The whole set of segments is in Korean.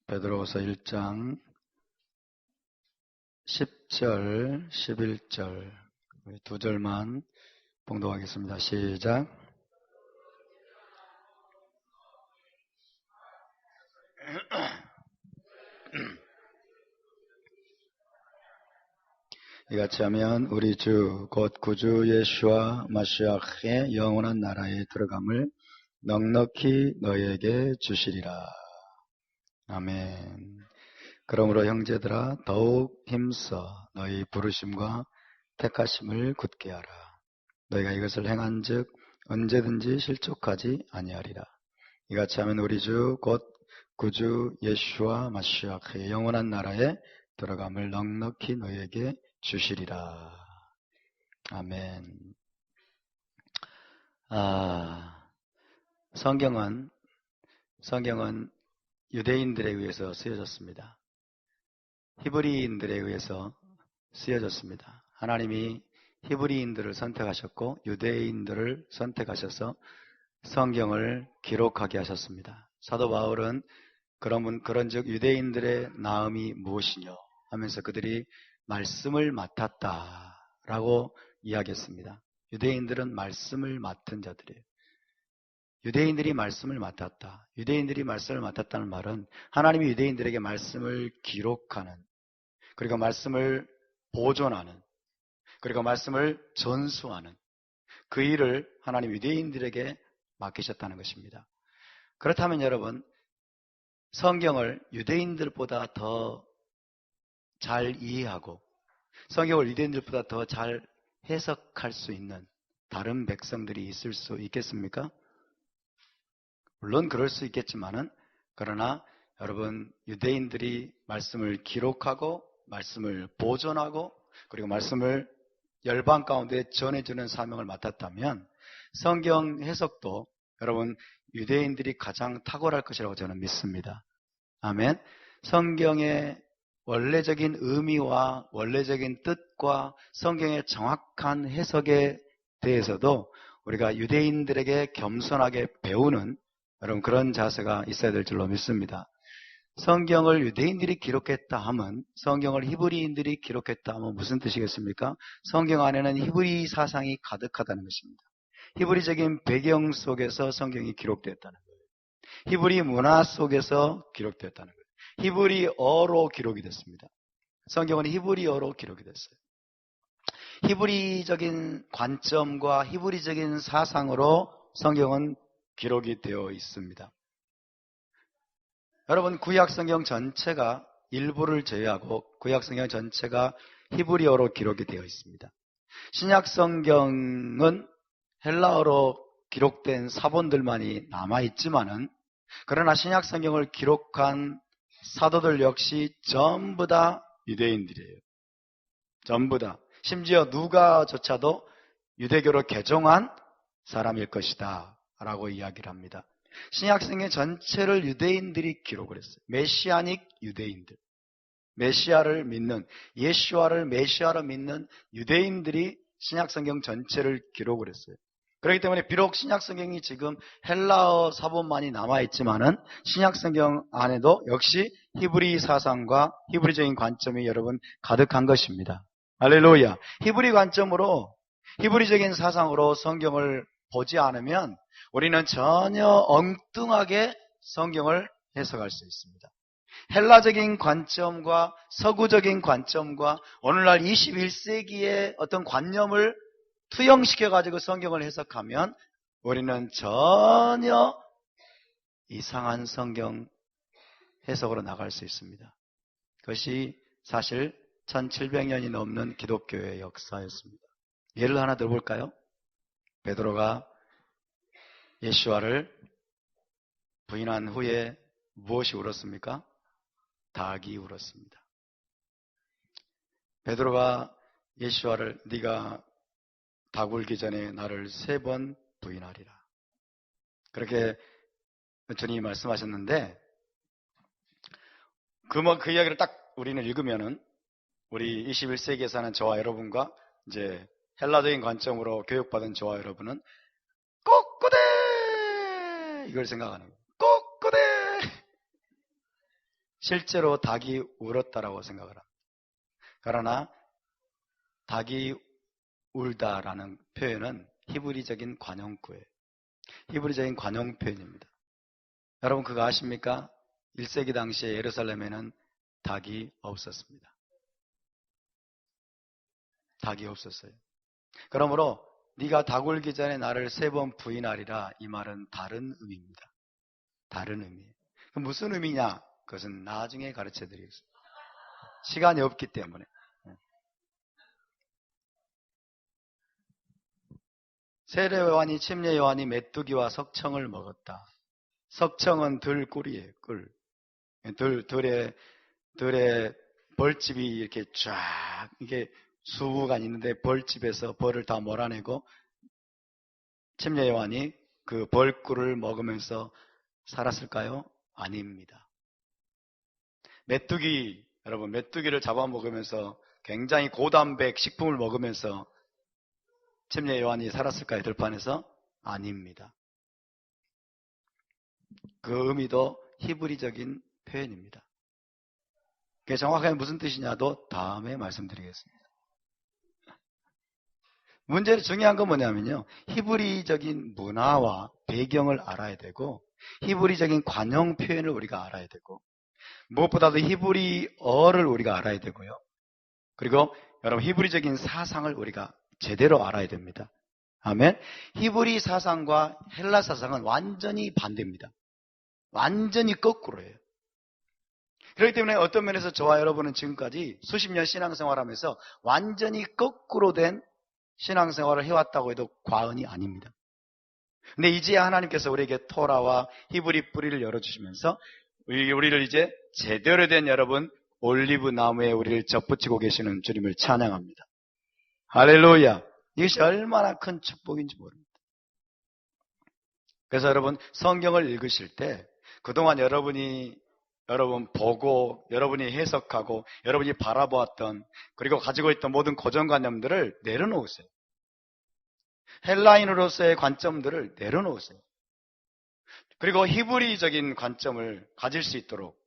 베드로후서 1장 10절, 11절 두 절만 봉독하겠습니다. 시작. 이같이 하면 우리 주 곧 구주 예수와 마시아의 영원한 나라에 들어감을 넉넉히 너희에게 주시리라. 아멘. 그러므로 형제들아 더욱 힘써 너희 부르심과 택하심을 굳게 하라. 너희가 이것을 행한즉 언제든지 실족하지 아니하리라. 이같이 하면 우리 주 곧 구주 예수와 마시아의 영원한 나라에 들어감을 넉넉히 너희에게 주시리라. 아멘. 성경은 유대인들에 의해서 쓰여졌습니다. 히브리인들에 의해서 쓰여졌습니다. 하나님이 히브리인들을 선택하셨고 유대인들을 선택하셔서 성경을 기록하게 하셨습니다. 사도 바울은 그런즉 유대인들의 나음이 무엇이뇨 하면서 그들이 말씀을 맡았다라고 이야기했습니다. 유대인들은 말씀을 맡은 자들이에요. 유대인들이 말씀을 맡았다. 유대인들이 말씀을 맡았다는 말은 하나님이 유대인들에게 말씀을 기록하는, 그리고 말씀을 보존하는, 그리고 말씀을 전수하는 그 일을 하나님 유대인들에게 맡기셨다는 것입니다. 그렇다면 여러분, 성경을 유대인들보다 더 잘 이해하고 성경을 유대인들보다 더 잘 해석할 수 있는 다른 백성들이 있을 수 있겠습니까? 물론 그럴 수 있겠지만은, 그러나 여러분, 유대인들이 말씀을 기록하고 말씀을 보존하고 그리고 말씀을 열방 가운데 전해주는 사명을 맡았다면 성경 해석도 여러분 유대인들이 가장 탁월할 것이라고 저는 믿습니다. 아멘. 성경의 원래적인 의미와 원래적인 뜻과 성경의 정확한 해석에 대해서도 우리가 유대인들에게 겸손하게 배우는 여러분 그런 자세가 있어야 될 줄로 믿습니다. 성경을 유대인들이 기록했다 하면, 성경을 히브리인들이 기록했다 하면 무슨 뜻이겠습니까? 성경 안에는 히브리 사상이 가득하다는 것입니다. 히브리적인 배경 속에서 성경이 기록되었다는 거예요. 히브리 문화 속에서 기록되었다는 거예요. 히브리어로 기록이 됐습니다. 성경은 히브리어로 기록이 됐어요. 히브리적인 관점과 히브리적인 사상으로 성경은 기록이 되어 있습니다. 여러분, 구약성경 전체가 일부를 제외하고 구약성경 전체가 히브리어로 기록이 되어 있습니다. 신약성경은 헬라어로 기록된 사본들만이 남아있지만은, 그러나 신약성경을 기록한 사도들 역시 전부 다 유대인들이에요. 전부 다. 심지어 누가조차도 유대교로 개종한 사람일 것이다 라고 이야기를 합니다. 신약성경 전체를 유대인들이 기록을 했어요. 메시아닉 유대인들, 메시아를 믿는, 예수와를 메시아로 믿는 유대인들이 신약성경 전체를 기록을 했어요. 그렇기 때문에 비록 신약성경이 지금 헬라어 사본만이 남아있지만은 신약성경 안에도 역시 히브리 사상과 히브리적인 관점이 여러분 가득한 것입니다. 할렐루야. 히브리 관점으로, 히브리적인 사상으로 성경을 보지 않으면 우리는 전혀 엉뚱하게 성경을 해석할 수 있습니다. 헬라적인 관점과 서구적인 관점과 오늘날 21세기의 어떤 관념을 투영시켜가지고 성경을 해석하면 우리는 전혀 이상한 성경 해석으로 나갈 수 있습니다. 그것이 사실 1700년이 넘는 기독교의 역사였습니다. 예를 하나 들어볼까요? 베드로가 예수와를 부인한 후에 무엇이 울었습니까? 닭이 울었습니다. 베드로가 예수와를 네가 닭 울기 전에 나를 3번 부인하리라. 그렇게 주님이 말씀하셨는데 그 이야기를 딱 우리는 읽으면은 우리 21세기에 사는 저와 여러분과 이제 헬라적인 관점으로 교육받은 저와 여러분은 꼬꼬대 이걸 생각하는 거예요. 꼬꼬대 실제로 닭이 울었다라고 생각을 합니다. 그러나 닭이 울다라는 표현은 히브리적인 관용구예요. 히브리적인 관용 표현입니다. 여러분 그거 아십니까? 1세기 당시에 예루살렘에는 닭이 없었습니다. 닭이 없었어요. 그러므로 네가 닭 울기 전에 나를 3번 부인하리라, 이 말은 다른 의미입니다. 다른 의미예요. 그럼 무슨 의미냐? 그것은 나중에 가르쳐 드리겠습니다. 시간이 없기 때문에. 세례 요한이, 침례 요한이 메뚜기와 석청을 먹었다. 석청은 들꿀이에요. 꿀. 들에 벌집이 이렇게 쫙 이게 수부가 있는데 벌집에서 벌을 다 몰아내고 침례 요한이 그 벌꿀을 먹으면서 살았을까요? 아닙니다. 메뚜기, 여러분 메뚜기를 잡아먹으면서 굉장히 고단백 식품을 먹으면서 침례 요한이 살았을까요? 들판에서? 아닙니다. 그 의미도 히브리적인 표현입니다. 그게 정확하게 무슨 뜻이냐도 다음에 말씀드리겠습니다. 문제는 중요한 건 뭐냐면요, 히브리적인 문화와 배경을 알아야 되고 히브리적인 관용 표현을 우리가 알아야 되고 무엇보다도 히브리어를 우리가 알아야 되고요. 그리고 여러분 히브리적인 사상을 우리가 제대로 알아야 됩니다. 아멘. 히브리 사상과 헬라 사상은 완전히 반대입니다. 완전히 거꾸로예요. 그렇기 때문에 어떤 면에서 저와 여러분은 지금까지 수십 년 신앙생활하면서 완전히 거꾸로 된 신앙생활을 해왔다고 해도 과언이 아닙니다. 근데 이제 하나님께서 우리에게 토라와 히브리 뿌리를 열어주시면서 우리를 이제 제대로 된 여러분 올리브 나무에 우리를 접붙이고 계시는 주님을 찬양합니다. 할렐루야. 이것이 얼마나 큰 축복인지 모릅니다. 그래서 여러분 성경을 읽으실 때 그동안 여러분 보고 여러분이 해석하고 여러분이 바라보았던 그리고 가지고 있던 모든 고정관념들을 내려놓으세요. 헬라인으로서의 관점들을 내려놓으세요. 그리고 히브리적인 관점을 가질 수 있도록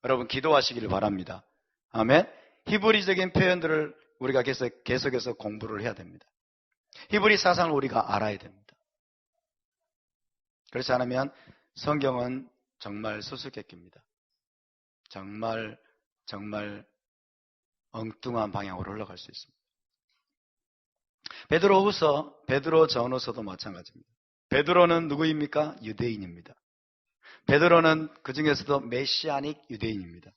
여러분 기도하시기를 바랍니다. 아멘. 히브리적인 표현들을 우리가 계속해서 공부를 해야 됩니다. 히브리 사상을 우리가 알아야 됩니다. 그렇지 않으면 성경은 정말 수수께끼입니다. 정말 엉뚱한 방향으로 흘러갈 수 있습니다. 베드로 전후서도 마찬가지입니다. 베드로는 누구입니까? 유대인입니다. 베드로는 그 중에서도 메시아닉 유대인입니다.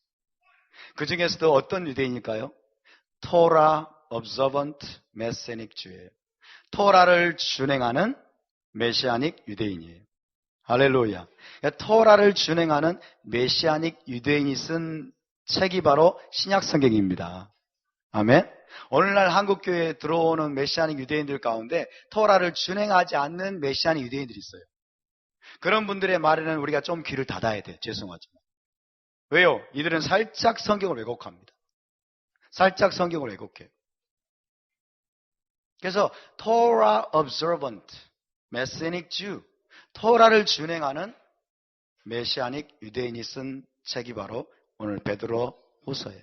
그 중에서도 어떤 유대인일까요? 토라 observant 메시아닉 주예요. 토라를 준행하는 메시아닉 유대인이에요. 할렐루야. 토라를 준행하는 메시아닉 유대인이 쓴 책이 바로 신약 성경입니다. 아멘. 오늘날 한국교회에 들어오는 메시아닉 유대인들 가운데 토라를 준행하지 않는 메시아닉 유대인들이 있어요. 그런 분들의 말에는 우리가 좀 귀를 닫아야 돼요. 죄송하지만. 왜요? 이들은 살짝 성경을 왜곡합니다. 살짝 성경을 왜곡해요. 그래서 Torah observant Messianic Jew, 토라를 준행하는 메시아닉 유대인이 쓴 책이 바로 오늘 베드로 후서예요.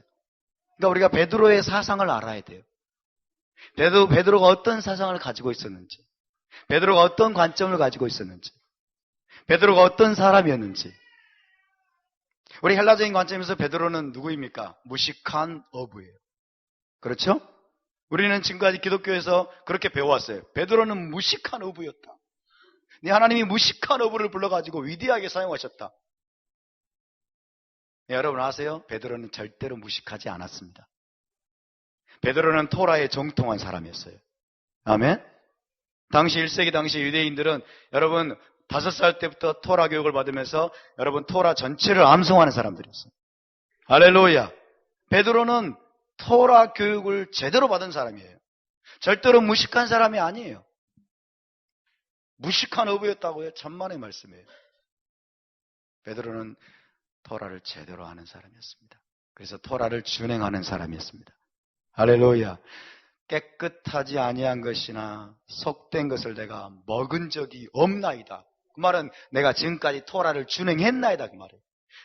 그러니까 우리가 베드로의 사상을 알아야 돼요. 베드로가 어떤 사상을 가지고 있었는지, 베드로가 어떤 관점을 가지고 있었는지, 베드로가 어떤 사람이었는지. 우리 헬라적인 관점에서 베드로는 누구입니까? 무식한 어부예요. 그렇죠? 우리는 지금까지 기독교에서 그렇게 배워왔어요. 베드로는 무식한 어부였다. 네, 하나님이 무식한 어부를 불러가지고 위대하게 사용하셨다. 네, 여러분 아세요? 베드로는 절대로 무식하지 않았습니다. 베드로는 토라에 정통한 사람이었어요. 아멘? 당시 1세기 당시 유대인들은 여러분 5살 때부터 토라 교육을 받으면서 여러분 토라 전체를 암송하는 사람들이었어요. 할렐루야. 베드로는 토라 교육을 제대로 받은 사람이에요. 절대로 무식한 사람이 아니에요. 무식한 어부였다고요? 천만의 말씀이에요. 베드로는 토라를 제대로 아는 사람이었습니다. 그래서 토라를 준행하는 사람이었습니다. 할렐루야. 깨끗하지 아니한 것이나 속된 것을 내가 먹은 적이 없나이다. 그 말은 내가 지금까지 토라를 준행했나이다 그 말이에요.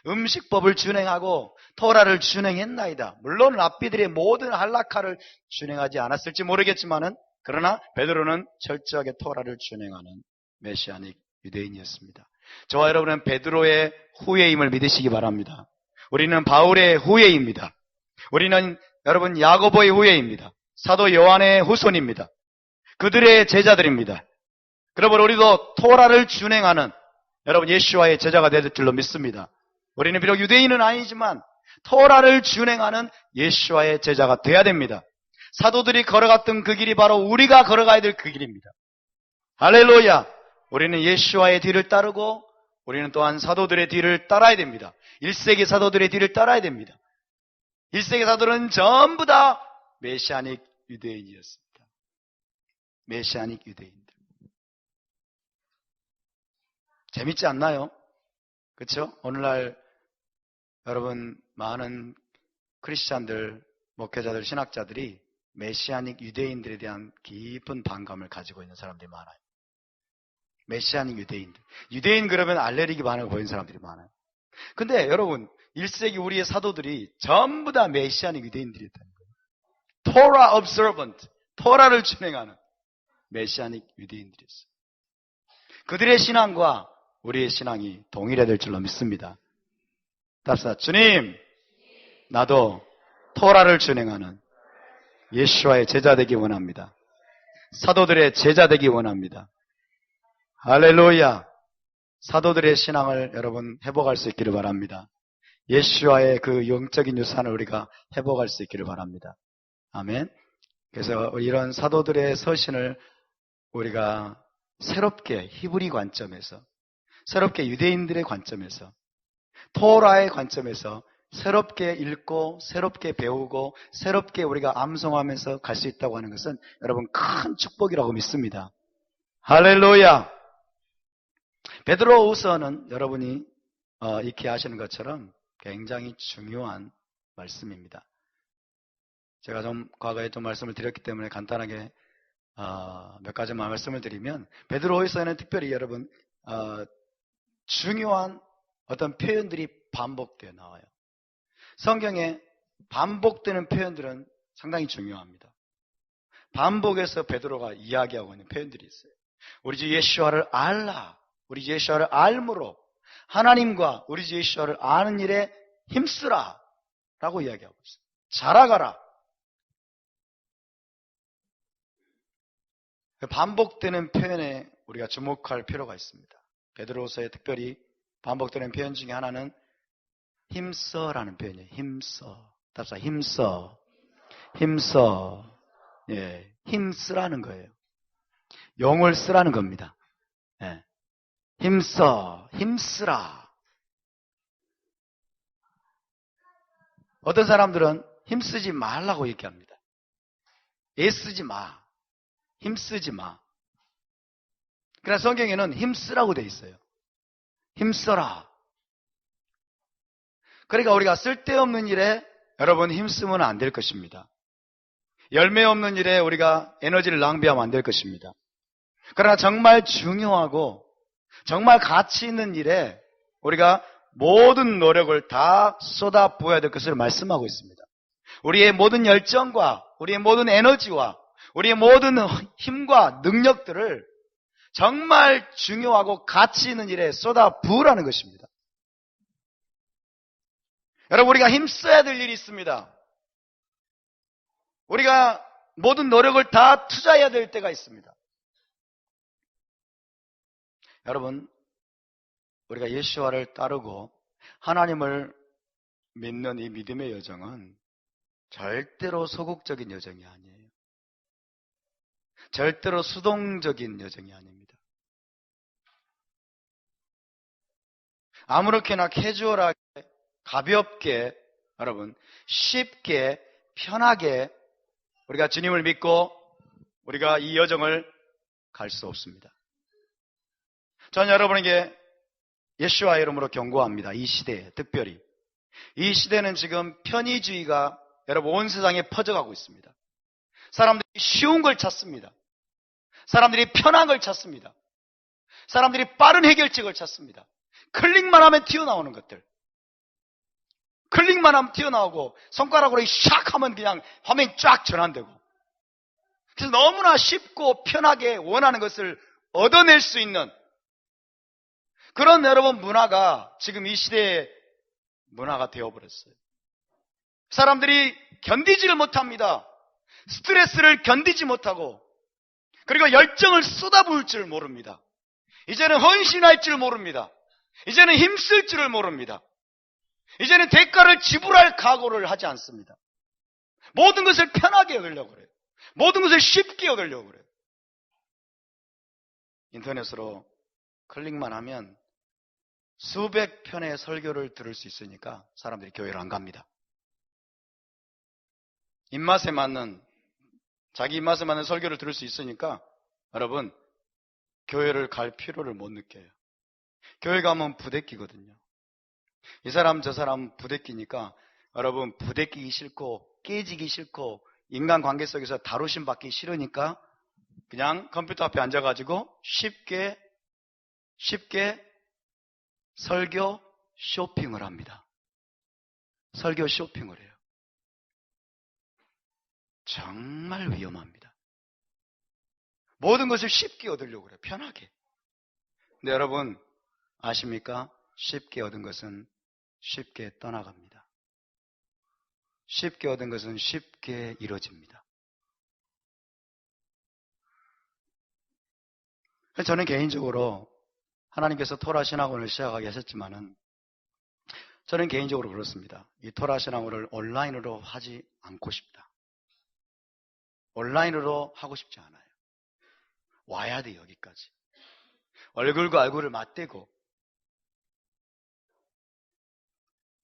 음식법을 준행하고 토라를 준행했나이다. 물론 랍비들의 모든 할라카를 준행하지 않았을지 모르겠지만은 그러나 베드로는 철저하게 토라를 준행하는 메시아닉 유대인이었습니다. 저와 여러분은 베드로의 후예임을 믿으시기 바랍니다. 우리는 바울의 후예입니다. 우리는 여러분 야고보의 후예입니다. 사도 요한의 후손입니다. 그들의 제자들입니다. 그러므로 우리도 토라를 준행하는 여러분 예수와의 제자가 될 줄로 믿습니다. 우리는 비록 유대인은 아니지만 토라를 준행하는 예수와의 제자가 돼야 됩니다. 사도들이 걸어갔던 그 길이 바로 우리가 걸어가야 될 그 길입니다. 할렐루야! 우리는 예수와의 뒤를 따르고 우리는 또한 사도들의 뒤를 따라야 됩니다. 1세기 사도들의 뒤를 따라야 됩니다. 1세기 사도들은 전부 다 메시아닉 유대인이었습니다. 메시아닉 유대인들. 재밌지 않나요? 그렇죠? 오늘날 여러분 많은 크리스찬들, 목회자들, 신학자들이 메시아닉 유대인들에 대한 깊은 반감을 가지고 있는 사람들이 많아요. 메시아닉 유대인들. 유대인 그러면 알레르기 반응을 보이는 사람들이 많아요. 근데 여러분 1세기 우리의 사도들이 전부 다 메시아닉 유대인들이었다는 거예요. 토라 observant, 토라를 준행하는 메시아닉 유대인들이었어요. 그들의 신앙과 우리의 신앙이 동일해야 될 줄로 믿습니다. 답사, 주님, 나도 토라를 준행하는 예수와의 제자 되기 원합니다. 사도들의 제자 되기 원합니다. 할렐루야! 사도들의 신앙을 여러분 회복할 수 있기를 바랍니다. 예수와의 그 영적인 유산을 우리가 회복할 수 있기를 바랍니다. 아멘. 그래서 이런 사도들의 서신을 우리가 새롭게 히브리 관점에서, 새롭게 유대인들의 관점에서, 토라의 관점에서 새롭게 읽고 새롭게 배우고 새롭게 우리가 암송하면서 갈 수 있다고 하는 것은 여러분 큰 축복이라고 믿습니다. 할렐루야! 베드로후서는 여러분이 익히 아시는 것처럼 굉장히 중요한 말씀입니다. 제가 좀 과거에 좀 말씀을 드렸기 때문에 간단하게 몇 가지만 말씀을 드리면, 베드로후서에는 특별히 여러분 중요한 어떤 표현들이 반복되어 나와요. 성경에 반복되는 표현들은 상당히 중요합니다. 반복해서 베드로가 이야기하고 있는 표현들이 있어요. 우리 주 예수와를 알라, 우리 주 예수와를 알므로 하나님과 우리 주 예수와를 아는 일에 힘쓰라 라고 이야기하고 있어요. 자라가라. 반복되는 표현에 우리가 주목할 필요가 있습니다. 베드로후서에 특별히 반복되는 표현 중에 하나는 힘써라는 표현이에요. 힘써. 답사, 힘써. 힘써. 예, 힘쓰라는 거예요. 용을 쓰라는 겁니다. 예. 힘써, 힘쓰라. 어떤 사람들은 힘쓰지 말라고 얘기합니다. 애쓰지 마. 힘쓰지 마. 그러나 성경에는 힘쓰라고 되어 있어요. 힘써라. 그러니까 우리가 쓸데없는 일에 여러분 힘쓰면 안 될 것입니다. 열매 없는 일에 우리가 에너지를 낭비하면 안 될 것입니다. 그러나 정말 중요하고 정말 가치 있는 일에 우리가 모든 노력을 다 쏟아부어야 될 것을 말씀하고 있습니다. 우리의 모든 열정과 우리의 모든 에너지와 우리의 모든 힘과 능력들을 정말 중요하고 가치 있는 일에 쏟아부으라는 것입니다. 여러분, 우리가 힘써야 될 일이 있습니다. 우리가 모든 노력을 다 투자해야 될 때가 있습니다. 여러분, 우리가 예수와를 따르고 하나님을 믿는 이 믿음의 여정은 절대로 소극적인 여정이 아니에요. 절대로 수동적인 여정이 아닙니다. 아무렇게나 캐주얼하게, 가볍게, 여러분, 쉽게, 편하게 우리가 주님을 믿고 우리가 이 여정을 갈 수 없습니다. 저는 여러분에게 예수와의 이름으로 경고합니다. 이 시대에 특별히. 이 시대는 지금 편의주의가 여러분 온 세상에 퍼져가고 있습니다. 사람들이 쉬운 걸 찾습니다. 사람들이 편한 걸 찾습니다. 사람들이 빠른 해결책을 찾습니다. 클릭만 하면 튀어나오는 것들. 클릭만 하면 튀어나오고 손가락으로 샥 하면 그냥 화면이 쫙 전환되고, 그래서 너무나 쉽고 편하게 원하는 것을 얻어낼 수 있는 그런 여러분 문화가 지금 이 시대의 문화가 되어버렸어요. 사람들이 견디지를 못합니다. 스트레스를 견디지 못하고, 그리고 열정을 쏟아부을 줄 모릅니다. 이제는 헌신할 줄 모릅니다. 이제는 힘쓸 줄을 모릅니다. 이제는 대가를 지불할 각오를 하지 않습니다. 모든 것을 편하게 얻으려고 그래요. 모든 것을 쉽게 얻으려고 그래요. 인터넷으로 클릭만 하면 수백 편의 설교를 들을 수 있으니까 사람들이 교회를 안 갑니다. 입맛에 맞는, 자기 입맛에 맞는 설교를 들을 수 있으니까 여러분, 교회를 갈 필요를 못 느껴요. 교회 가면 부대끼거든요. 이 사람 저 사람 부대끼니까 여러분, 부대끼기 싫고 깨지기 싫고 인간관계 속에서 다루심 받기 싫으니까 그냥 컴퓨터 앞에 앉아가지고 쉽게 설교 쇼핑을 합니다. 설교 쇼핑을 해요. 정말 위험합니다. 모든 것을 쉽게 얻으려고 그래요. 편하게. 근데 여러분 아십니까? 쉽게 얻은 것은 쉽게 떠나갑니다. 쉽게 얻은 것은 쉽게 이루어집니다. 저는 개인적으로 하나님께서 토라 신학원을 시작하게 하셨지만은 저는 개인적으로 그렇습니다. 이 토라 신학원을 온라인으로 하지 않고 싶다. 온라인으로 하고 싶지 않아요. 와야 돼, 여기까지. 얼굴과 얼굴을 맞대고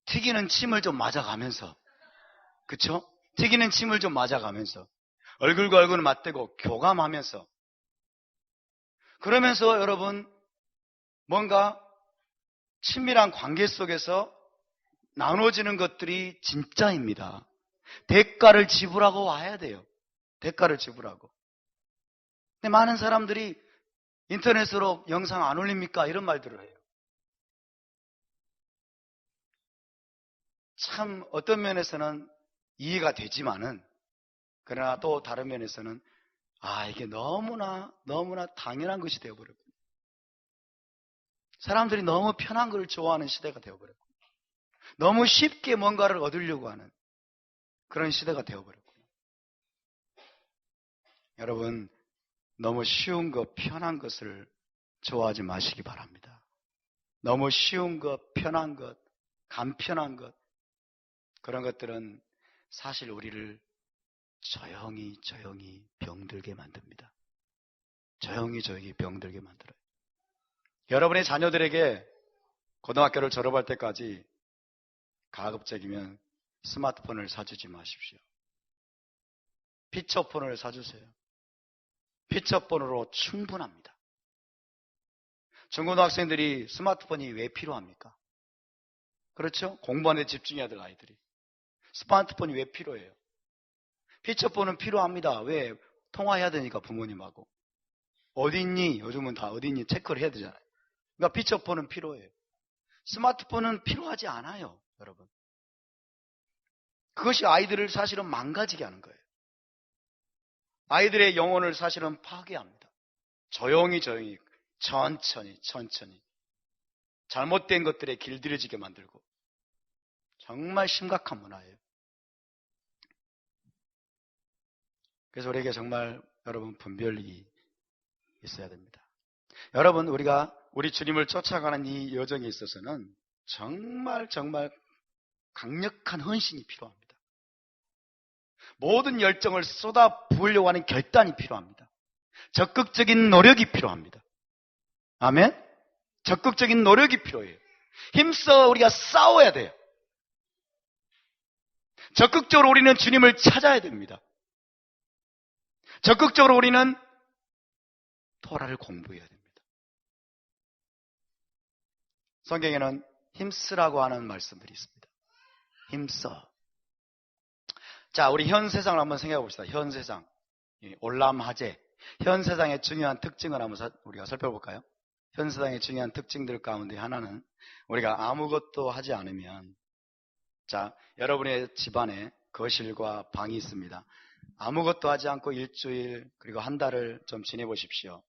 튀기는 침을 좀 맞아가면서, 그쵸? 튀기는 침을 좀 맞아가면서 얼굴과 얼굴을 맞대고 교감하면서, 그러면서 여러분 뭔가 친밀한 관계 속에서 나눠지는 것들이 진짜입니다. 대가를 지불하고 와야 돼요. 대가를 지불하고. 근데 많은 사람들이 인터넷으로 영상 안 올립니까? 이런 말들을 해요. 참 어떤 면에서는 이해가 되지만은, 그러나 또 다른 면에서는 이게 너무나 당연한 것이 되어버렸고, 사람들이 너무 편한 걸 좋아하는 시대가 되어버렸고, 너무 쉽게 뭔가를 얻으려고 하는 그런 시대가 되어버렸고, 여러분 너무 쉬운 것, 편한 것을 좋아하지 마시기 바랍니다. 너무 쉬운 것, 편한 것, 간편한 것, 그런 것들은 사실 우리를 조용히 병들게 만듭니다. 조용히 병들게 만들어요. 여러분의 자녀들에게 고등학교를 졸업할 때까지 가급적이면 스마트폰을 사주지 마십시오. 피처폰을 사주세요. 피처폰으로 충분합니다. 중고등학생들이 스마트폰이 왜 필요합니까? 그렇죠? 공부하는 데 집중해야 될 아이들이. 스마트폰이 왜 필요해요? 피처폰은 필요합니다. 왜? 통화해야 되니까 부모님하고. 어디 있니? 요즘은 다 어디 있니? 체크를 해야 되잖아요. 그러니까 피처폰은 필요해요. 스마트폰은 필요하지 않아요, 여러분. 그것이 아이들을 사실은 망가지게 하는 거예요. 아이들의 영혼을 사실은 파괴합니다. 조용히 천천히 잘못된 것들에 길들여지게 만들고, 정말 심각한 문화예요. 그래서 우리에게 정말 여러분 분별이 있어야 됩니다. 여러분, 우리 주님을 쫓아가는 이 여정에 있어서는 정말 강력한 헌신이 필요합니다. 모든 열정을 쏟아 부으려고 하는 결단이 필요합니다. 적극적인 노력이 필요합니다. 아멘? 적극적인 노력이 필요해요. 힘써 우리가 싸워야 돼요. 적극적으로 우리는 주님을 찾아야 됩니다. 적극적으로 우리는 토라를 공부해야 됩니다. 성경에는 힘쓰라고 하는 말씀들이 있습니다. 힘써. 자, 우리 현 세상을 한번 생각해 봅시다. 현 세상. 올람하제. 현 세상의 중요한 특징을 한번 우리가 살펴볼까요? 현 세상의 중요한 특징들 가운데 하나는 우리가 아무것도 하지 않으면 자, 여러분의 집안에 거실과 방이 있습니다. 아무것도 하지 않고 일주일 그리고 한 달을 좀 지내보십시오.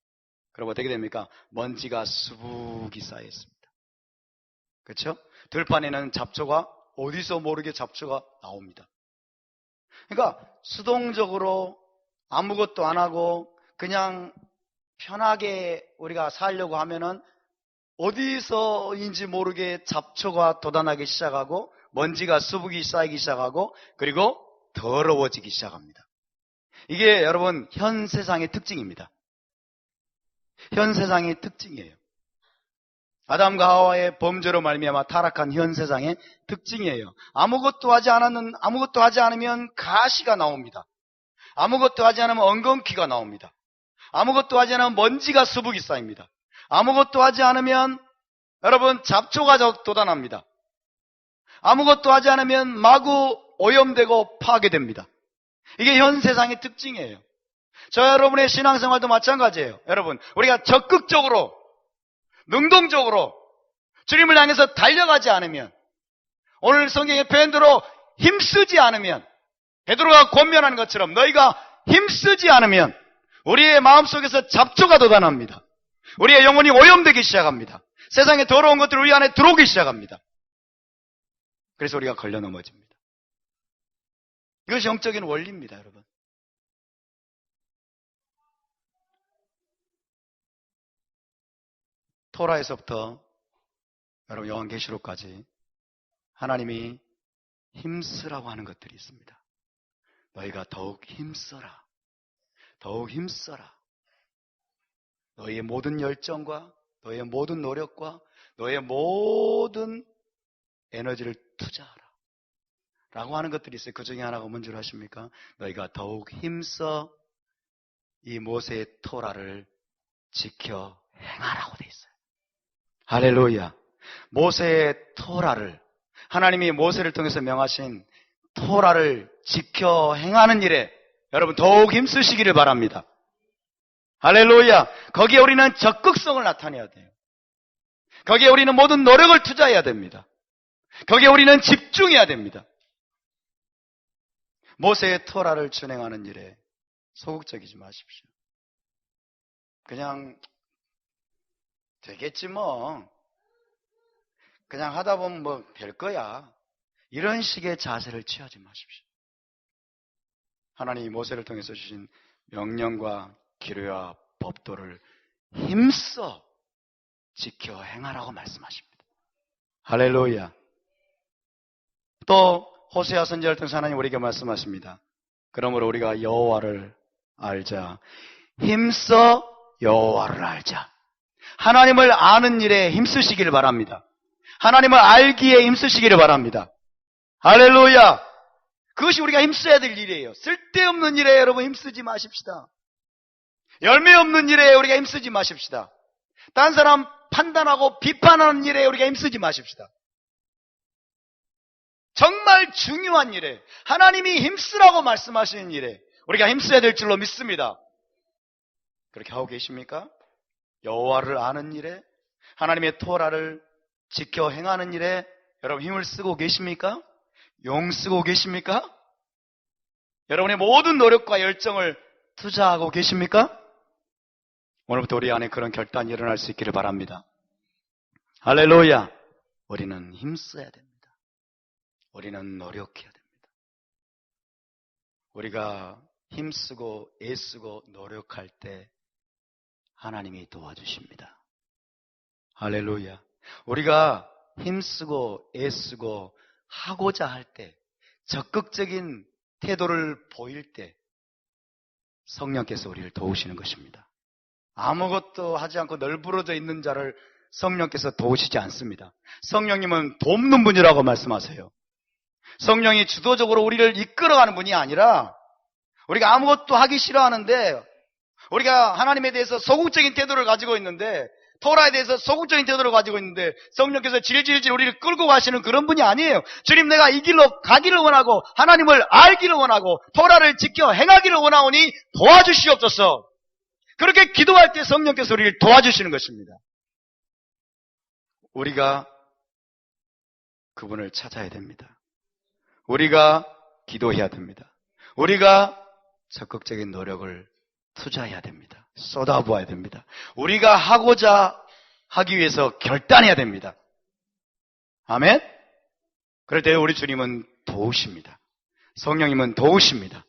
그럼 어떻게 됩니까? 먼지가 수북이 쌓여 있습니다. 그렇죠? 들판에는 잡초가 어디서 모르게 잡초가 나옵니다. 그러니까 수동적으로 아무것도 안 하고 그냥 편하게 우리가 살려고 하면은 어디서인지 모르게 잡초가 돋아나기 시작하고 먼지가 수북이 쌓이기 시작하고 그리고 더러워지기 시작합니다. 이게 여러분 현 세상의 특징입니다. 현 세상의 특징이에요. 아담과 하와의 범죄로 말미암아 타락한 현 세상의 특징이에요. 아무것도 하지 않으면 가시가 나옵니다. 아무것도 하지 않으면 엉겅퀴가 나옵니다. 아무것도 하지 않으면 먼지가 수북이 쌓입니다. 아무것도 하지 않으면 여러분 잡초가 돋아납니다. 아무것도 하지 않으면 마구 오염되고 파괴됩니다. 이게 현 세상의 특징이에요. 저 여러분의 신앙생활도 마찬가지예요. 여러분, 우리가 적극적으로 능동적으로 주님을 향해서 달려가지 않으면, 오늘 성경의 표현대로 힘쓰지 않으면, 베드로가 권면하는 것처럼 너희가 힘쓰지 않으면 우리의 마음속에서 잡초가 돋아납니다. 우리의 영혼이 오염되기 시작합니다. 세상에 더러운 것들이 우리 안에 들어오기 시작합니다. 그래서 우리가 걸려 넘어집니다. 이것이 영적인 원리입니다, 여러분. 토라에서부터 여러분 요한계시록까지 하나님이 힘쓰라고 하는 것들이 있습니다. 너희가 더욱 힘써라. 더욱 힘써라. 너희의 모든 열정과 너희의 모든 노력과 너희의 모든 에너지를 투자하라. 라고 하는 것들이 있어요. 그 중에 하나가 뭔지 아십니까? 너희가 더욱 힘써 이 모세의 토라를 지켜 행하라고 돼 있어요. 할렐루야. 모세의 토라를, 하나님이 모세를 통해서 명하신 토라를 지켜 행하는 일에 여러분 더욱 힘쓰시기를 바랍니다. 할렐루야. 거기에 우리는 적극성을 나타내야 돼요. 거기에 우리는 모든 노력을 투자해야 됩니다. 거기에 우리는 집중해야 됩니다. 모세의 토라를 준행하는 일에 소극적이지 마십시오. 그냥 되겠지 뭐. 그냥 하다 보면 뭐 될 거야. 이런 식의 자세를 취하지 마십시오. 하나님이 모세를 통해서 주신 명령과 기뢰와 법도를 힘써 지켜 행하라고 말씀하십니다. 할렐루야. 또 호세아 선지자를 통해서 하나님 우리에게 말씀하십니다. 그러므로 우리가 여호와를 알자. 힘써 여호와를 알자. 하나님을 아는 일에 힘쓰시기를 바랍니다. 하나님을 알기에 힘쓰시기를 바랍니다. 할렐루야. 그것이 우리가 힘써야 될 일이에요. 쓸데없는 일에 여러분 힘쓰지 마십시다. 열매 없는 일에 우리가 힘쓰지 마십시다. 딴 사람 판단하고 비판하는 일에 우리가 힘쓰지 마십시다. 정말 중요한 일에, 하나님이 힘쓰라고 말씀하시는 일에 우리가 힘써야 될 줄로 믿습니다. 그렇게 하고 계십니까? 여호와를 아는 일에, 하나님의 토라를 지켜 행하는 일에 여러분 힘을 쓰고 계십니까? 용 쓰고 계십니까? 여러분의 모든 노력과 열정을 투자하고 계십니까? 오늘부터 우리 안에 그런 결단이 일어날 수 있기를 바랍니다. 할렐루야. 우리는 힘써야 됩니다. 우리는 노력해야 됩니다. 우리가 힘쓰고 애쓰고 노력할 때 하나님이 도와주십니다. 할렐루야. 우리가 힘쓰고 애쓰고 하고자 할 때, 적극적인 태도를 보일 때 성령께서 우리를 도우시는 것입니다. 아무것도 하지 않고 널브러져 있는 자를 성령께서 도우시지 않습니다. 성령님은 돕는 분이라고 말씀하세요. 성령이 주도적으로 우리를 이끌어가는 분이 아니라 우리가 아무것도 하기 싫어하는데, 우리가 하나님에 대해서 소극적인 태도를 가지고 있는데, 토라에 대해서 소극적인 태도를 가지고 있는데 성령께서 질질질 우리를 끌고 가시는 그런 분이 아니에요. 주님, 내가 이 길로 가기를 원하고 하나님을 알기를 원하고 토라를 지켜 행하기를 원하오니 도와주시옵소서. 그렇게 기도할 때 성령께서 우리를 도와주시는 것입니다. 우리가 그분을 찾아야 됩니다. 우리가 기도해야 됩니다. 우리가 적극적인 노력을 투자해야 됩니다. 쏟아부어야 됩니다. 우리가 하기 위해서 결단해야 됩니다. 아멘? 그럴 때 우리 주님은 도우십니다. 성령님은 도우십니다.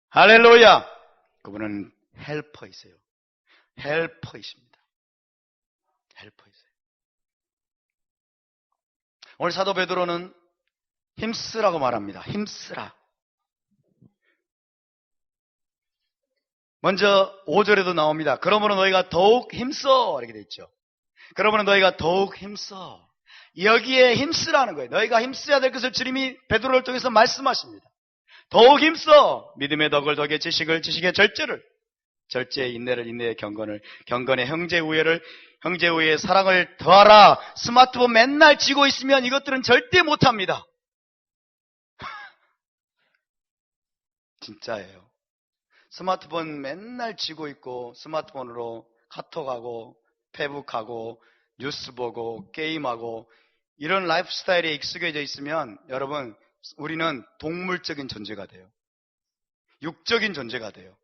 할렐루야! 그분은 헬퍼이세요. 헬퍼이십니다. 헬퍼이세요. 오늘 사도 베드로는 힘쓰라고 말합니다. 힘쓰라. 먼저 5절에도 나옵니다. 그러므로 너희가 더욱 힘써 이렇게 돼 있죠. 그러므로 너희가 더욱 힘써. 여기에 힘쓰라는 거예요. 너희가 힘써야 될 것을 주님이 베드로를 통해서 말씀하십니다. 더욱 힘써. 믿음의 덕을 덕의 지식을 지식의 절제를, 절제의 인내를 인내의 경건을, 경건의 형제 우애를, 형제 우애의 사랑을 더하라. 스마트폰 맨날 쥐고 있으면 이것들은 절대 못합니다. 진짜예요. 스마트폰 맨날 쥐고 있고 스마트폰으로 카톡하고 페북하고 뉴스 보고 게임하고 이런 라이프 스타일에 익숙해져 있으면 여러분, 우리는 동물적인 존재가 돼요. 육적인 존재가 돼요.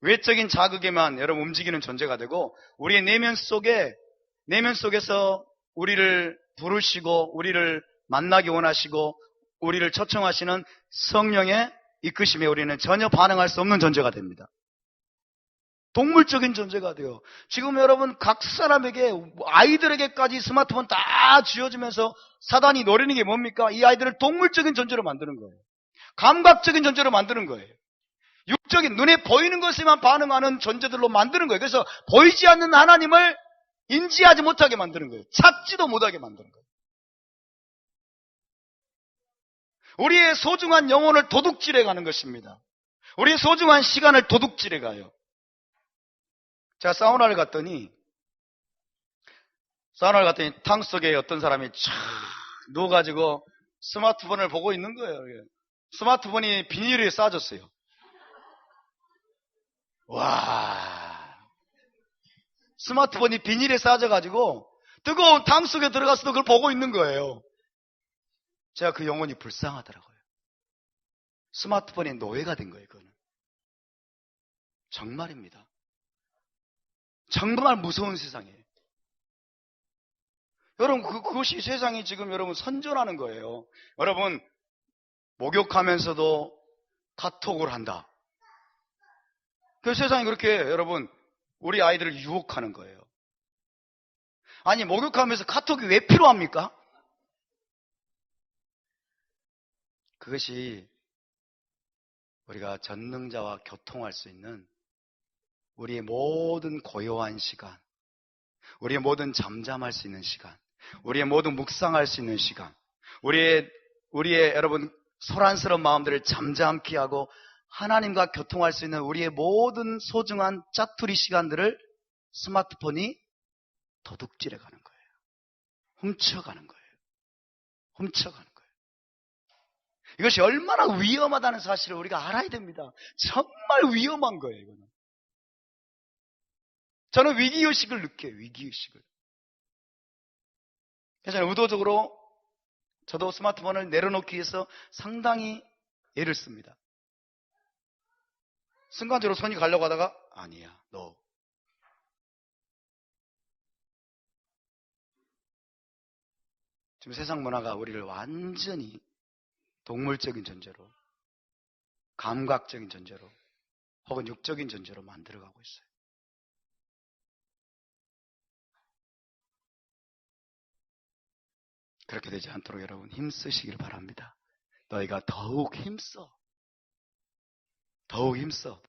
외적인 자극에만 여러분 움직이는 존재가 되고, 우리의 내면 속에서 우리를 부르시고 우리를 만나기 원하시고 우리를 초청하시는 성령의 이끄심에 우리는 전혀 반응할 수 없는 존재가 됩니다. 동물적인 존재가 돼요. 지금 여러분 각 사람에게, 아이들에게까지 스마트폰 다 쥐어주면서 사단이 노리는 게 뭡니까? 이 아이들을 동물적인 존재로 만드는 거예요. 감각적인 존재로 만드는 거예요. 육적인, 눈에 보이는 것에만 반응하는 존재들로 만드는 거예요. 그래서 보이지 않는 하나님을 인지하지 못하게 만드는 거예요. 찾지도 못하게 만드는 거예요. 우리의 소중한 영혼을 도둑질해 가는 것입니다. 우리의 소중한 시간을 도둑질해 가요. 제가 사우나를 갔더니 탕 속에 어떤 사람이 촥 누워가지고 스마트폰을 보고 있는 거예요. 스마트폰이 비닐에 싸졌어요. 와, 스마트폰이 비닐에 싸져가지고 뜨거운 탕 속에 들어가서도 그걸 보고 있는 거예요. 제가 그 영혼이 불쌍하더라고요. 스마트폰의 노예가 된 거예요, 그거는. 정말입니다. 정말 무서운 세상이에요. 여러분, 그것이 세상이 지금 여러분 선전하는 거예요. 여러분, 목욕하면서도 카톡을 한다. 그 세상이 그렇게 여러분, 우리 아이들을 유혹하는 거예요. 아니, 목욕하면서 카톡이 왜 필요합니까? 그것이 우리가 전능자와 교통할 수 있는 우리의 모든 고요한 시간, 우리의 모든 잠잠할 수 있는 시간, 우리의 모든 묵상할 수 있는 시간, 우리의 여러분 소란스러운 마음들을 잠잠케 하고 하나님과 교통할 수 있는 우리의 모든 소중한 짜투리 시간들을 스마트폰이 도둑질해 가는 거예요. 훔쳐가는 거예요. 훔쳐가는 거예요. 이것이 얼마나 위험하다는 사실을 우리가 알아야 됩니다. 정말 위험한 거예요, 이거는. 저는 위기의식을 느껴요, 위기의식을. 그래서 저는 의도적으로 저도 스마트폰을 내려놓기 위해서 상당히 애를 씁니다. 순간적으로 손이 가려고 하다가, 아니야, 너. 지금 세상 문화가 우리를 완전히 동물적인 존재로, 감각적인 존재로, 혹은 육적인 존재로 만들어가고 있어요. 그렇게 되지 않도록 여러분 힘쓰시길 바랍니다. 너희가 더욱 힘써. 더욱 힘써.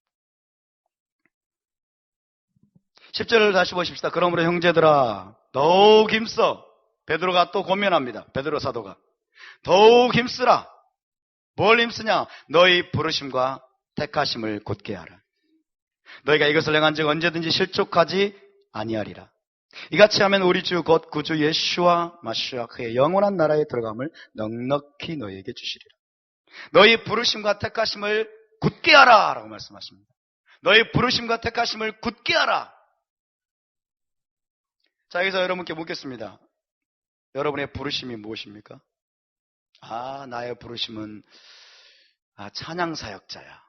10절을 다시 보십시다. 그러므로 형제들아 더욱 힘써. 베드로가 또 권면합니다. 베드로 사도가 더욱 힘쓰라. 뭘 힘쓰냐? 너희 부르심과 택하심을 곧게 하라. 너희가 이것을 행한 즉 언제든지 실족하지 아니하리라. 이같이 하면 우리 주 곧 구주 예수와 마시아 그의 영원한 나라에 들어감을 넉넉히 너희에게 주시리라. 너희 부르심과 택하심을 굳게 하라 라고 말씀하십니다. 너희 부르심과 택하심을 굳게 하라. 자, 여기서 여러분께 묻겠습니다. 여러분의 부르심이 무엇입니까? 나의 부르심은 찬양 사역자야.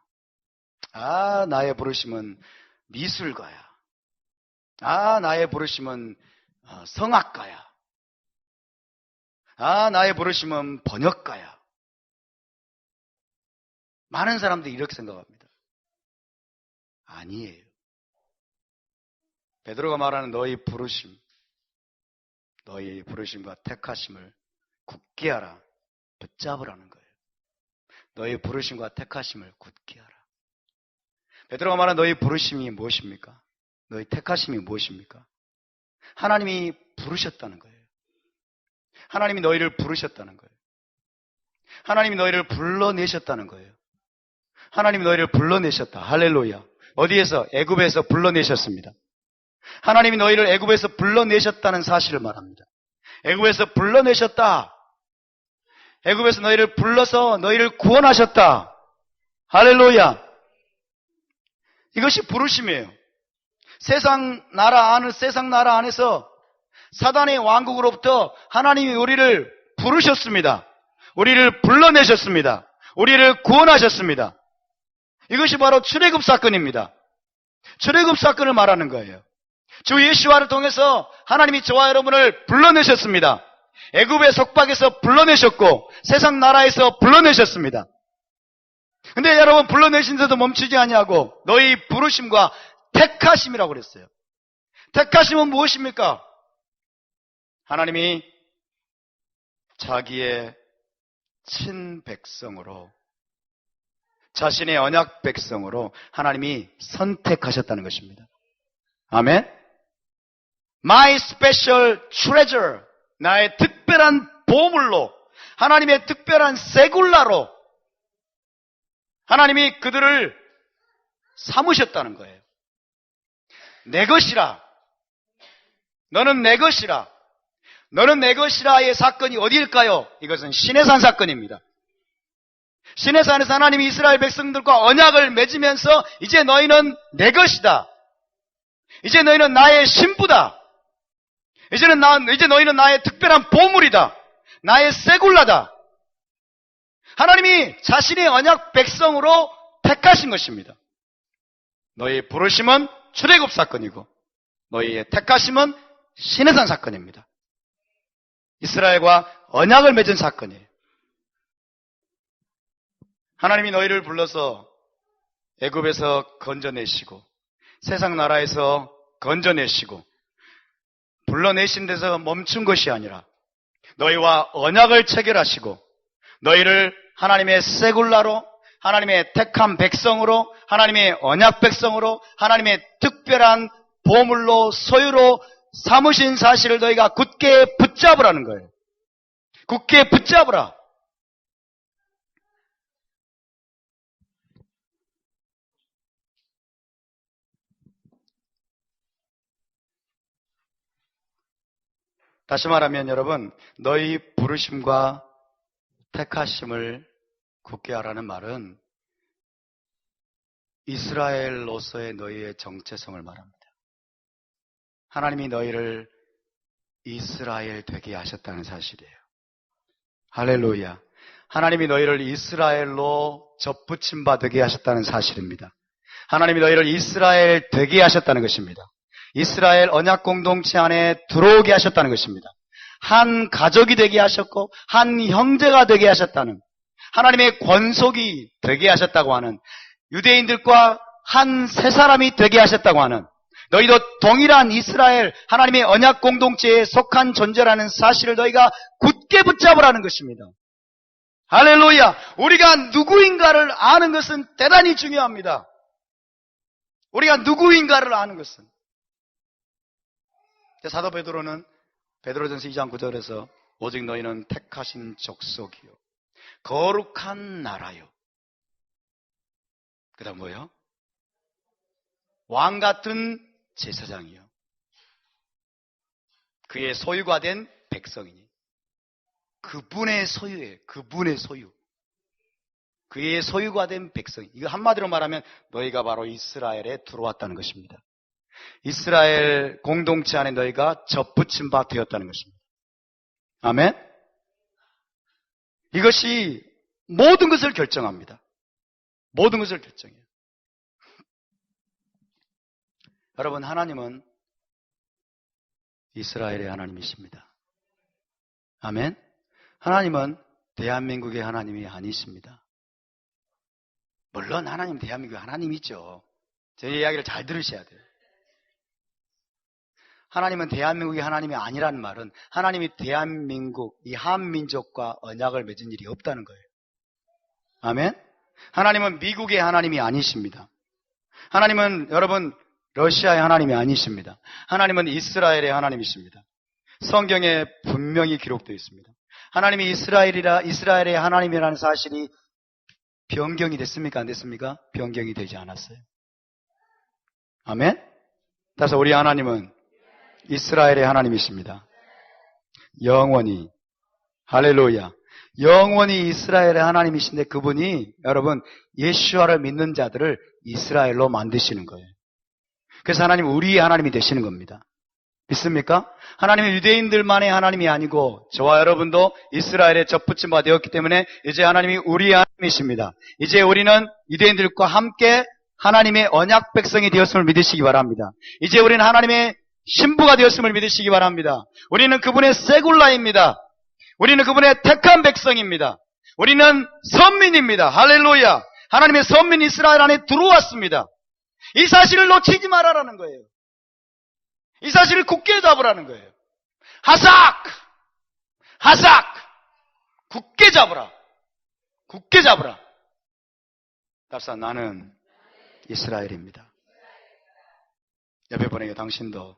나의 부르심은 미술가야. 나의 부르심은 성악가야. 나의 부르심은 번역가야. 많은 사람들이 이렇게 생각합니다. 아니에요. 베드로가 말하는 너희 부르심과 택하심을 굳게 하라, 붙잡으라는 거예요. 너희 부르심과 택하심을 굳게 하라. 베드로가 말하는 너희 부르심이 무엇입니까? 너희 택하심이 무엇입니까? 하나님이 부르셨다는 거예요. 하나님이 너희를 부르셨다는 거예요. 하나님이 너희를 불러내셨다는 거예요. 하나님이 너희를 불러내셨다. 할렐루야. 어디에서? 애굽에서 불러내셨습니다. 하나님이 너희를 애굽에서 불러내셨다는 사실을 말합니다. 애굽에서 불러내셨다. 애굽에서 너희를 불러서 너희를 구원하셨다. 할렐루야. 이것이 부르심이에요. 세상 나라 안에서 사단의 왕국으로부터 하나님이 우리를 부르셨습니다. 우리를 불러내셨습니다. 우리를 구원하셨습니다. 이것이 바로 출애굽 사건입니다. 출애굽 사건을 말하는 거예요. 주 예수와를 통해서 하나님이 저와 여러분을 불러내셨습니다. 애굽의 속박에서 불러내셨고 세상 나라에서 불러내셨습니다. 근데 여러분 불러내신 데도 멈추지 아니하고 너희 부르심과 택하심이라고 그랬어요. 택하심은 무엇입니까? 하나님이 자기의 친백성으로 자신의 언약 백성으로 하나님이 선택하셨다는 것입니다. 아멘. My special treasure, 나의 특별한 보물로, 하나님의 특별한 세굴라로 하나님이 그들을 삼으셨다는 거예요. 내 것이라. 너는 내 것이라. 너는 내 것이라의 사건이 어디일까요? 이것은 시내산 사건입니다. 시내산에서 하나님이 이스라엘 백성들과 언약을 맺으면서 이제 너희는 내 것이다. 이제 너희는 나의 신부다. 이제 너희는 나의 특별한 보물이다. 나의 세굴라다. 하나님이 자신의 언약 백성으로 택하신 것입니다. 너희의 부르심은 출애굽 사건이고 너희의 택하심은 시내산 사건입니다. 이스라엘과 언약을 맺은 사건이에요. 하나님이 너희를 불러서 애굽에서 건져내시고 세상 나라에서 건져내시고 불러내신 데서 멈춘 것이 아니라 너희와 언약을 체결하시고 너희를 하나님의 세굴라로 하나님의 택한 백성으로 하나님의 언약 백성으로 하나님의 특별한 보물로 소유로 삼으신 사실을 너희가 굳게 붙잡으라는 거예요. 굳게 붙잡으라. 다시 말하면 여러분, 너희 부르심과 택하심을 굳게 하라는 말은 이스라엘로서의 너희의 정체성을 말합니다. 하나님이 너희를 이스라엘 되게 하셨다는 사실이에요. 할렐루야. 하나님이 너희를 이스라엘로 접붙임 받게 하셨다는 사실입니다. 하나님이 너희를 이스라엘 되게 하셨다는 것입니다. 이스라엘 언약 공동체 안에 들어오게 하셨다는 것입니다. 한 가족이 되게 하셨고 한 형제가 되게 하셨다는, 하나님의 권속이 되게 하셨다고 하는, 유대인들과 한 세 사람이 되게 하셨다고 하는, 너희도 동일한 이스라엘 하나님의 언약 공동체에 속한 존재라는 사실을 너희가 굳게 붙잡으라는 것입니다. 할렐루야. 우리가 누구인가를 아는 것은 대단히 중요합니다. 우리가 누구인가를 아는 것은. 사도 베드로는 베드로전서 2장 9절에서 오직 너희는 택하신 족속이요 거룩한 나라요, 그 다음 뭐요? 왕 같은 제사장이요 그의 소유가 된 백성이니, 그분의 소유예요. 그분의 소유, 그의 소유가 된 백성이. 이거 한마디로 말하면 너희가 바로 이스라엘에 들어왔다는 것입니다. 이스라엘 공동체 안에 너희가 접붙임 바 되었다는 것입니다. 아멘. 이것이 모든 것을 결정합니다. 모든 것을 결정해요. 여러분, 하나님은 이스라엘의 하나님이십니다. 아멘. 하나님은 대한민국의 하나님이 아니십니다. 물론 하나님 대한민국의 하나님이죠. 제 이야기를 잘 들으셔야 돼요. 하나님은 대한민국의 하나님이 아니라는 말은 하나님이 대한민국, 이 한민족과 언약을 맺은 일이 없다는 거예요. 아멘. 하나님은 미국의 하나님이 아니십니다. 하나님은 여러분 러시아의 하나님이 아니십니다. 하나님은 이스라엘의 하나님이십니다. 성경에 분명히 기록되어 있습니다. 하나님이 이스라엘의 하나님이라는 사실이 변경이 됐습니까? 안 됐습니까? 변경이 되지 않았어요. 아멘. 따라서 우리 하나님은 이스라엘의 하나님이십니다. 영원히, 할렐루야, 영원히 이스라엘의 하나님이신데 그분이 여러분 예수와를 믿는 자들을 이스라엘로 만드시는 거예요. 그래서 하나님 우리의 하나님이 되시는 겁니다. 믿습니까? 하나님은 유대인들만의 하나님이 아니고 저와 여러분도 이스라엘에 접붙임 바 되었기 때문에 이제 하나님이 우리의 하나님이십니다. 이제 우리는 유대인들과 함께 하나님의 언약 백성이 되었음을 믿으시기 바랍니다. 이제 우리는 하나님의 신부가 되었음을 믿으시기 바랍니다. 우리는 그분의 세굴라입니다. 우리는 그분의 택한 백성입니다. 우리는 선민입니다. 할렐루야. 하나님의 선민 이스라엘 안에 들어왔습니다. 이 사실을 놓치지 말아라는 거예요. 이 사실을 굳게 잡으라는 거예요. 하삭! 굳게 잡으라. 굳게 잡으라. 답사 나는 이스라엘입니다. 옆에 보내요. 당신도